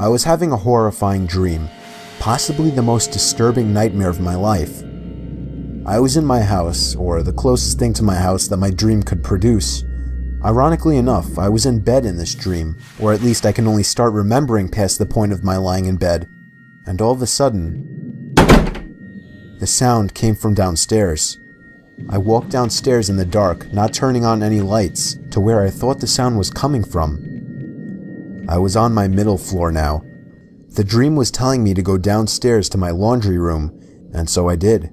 I was having a horrifying dream, possibly the most disturbing nightmare of my life. I was in my house, or the closest thing to my house that my dream could produce. Ironically enough, I was in bed in this dream, or at least I can only start remembering past the point of my lying in bed, and all of a sudden, the sound came from downstairs. I walked downstairs in the dark, not turning on any lights, to where I thought the sound was coming from. I was on my middle floor now. The dream was telling me to go downstairs to my laundry room, and so I did.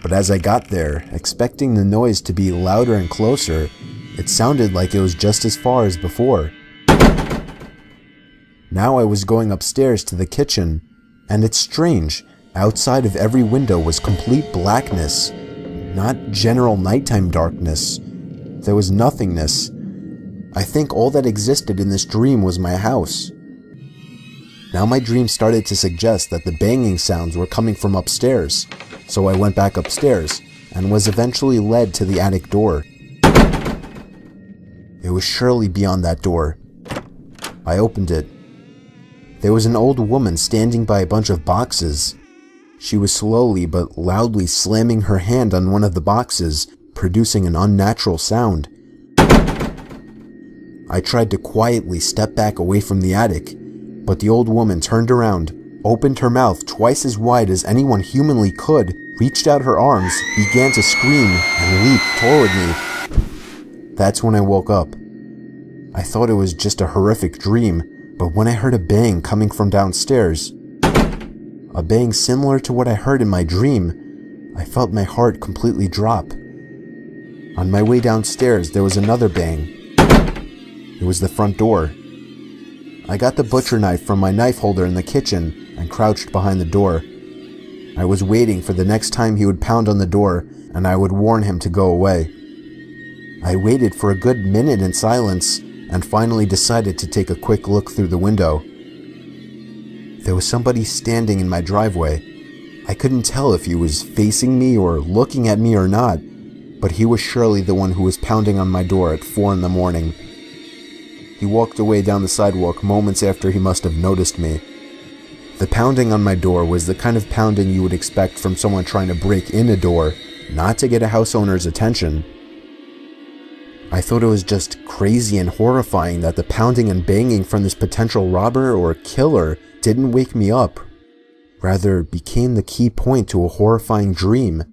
But as I got there, expecting the noise to be louder and closer, it sounded like it was just as far as before. Now I was going upstairs to the kitchen, and it's strange, outside of every window was complete blackness, not general nighttime darkness. There was nothingness. I think all that existed in this dream was my house. Now my dream started to suggest that the banging sounds were coming from upstairs, so I went back upstairs, and was eventually led to the attic door. It was surely beyond that door. I opened it. There was an old woman standing by a bunch of boxes. She was slowly but loudly slamming her hand on one of the boxes, producing an unnatural sound. I tried to quietly step back away from the attic, but the old woman turned around, opened her mouth twice as wide as anyone humanly could, reached out her arms, began to scream, and leaped toward me. That's when I woke up. I thought it was just a horrific dream, but when I heard a bang coming from downstairs, a bang similar to what I heard in my dream, I felt my heart completely drop. On my way downstairs, there was another bang. It was the front door. I got the butcher knife from my knife holder in the kitchen and crouched behind the door. I was waiting for the next time he would pound on the door and I would warn him to go away. I waited for a good minute in silence and finally decided to take a quick look through the window. There was somebody standing in my driveway. I couldn't tell if he was facing me or looking at me or not, but he was surely the one who was pounding on my door at 4 in the morning. He walked away down the sidewalk moments after he must have noticed me. The pounding on my door was the kind of pounding you would expect from someone trying to break in a door, not to get a house owner's attention. I thought it was just crazy and horrifying that the pounding and banging from this potential robber or killer didn't wake me up, rather became the key point to a horrifying dream.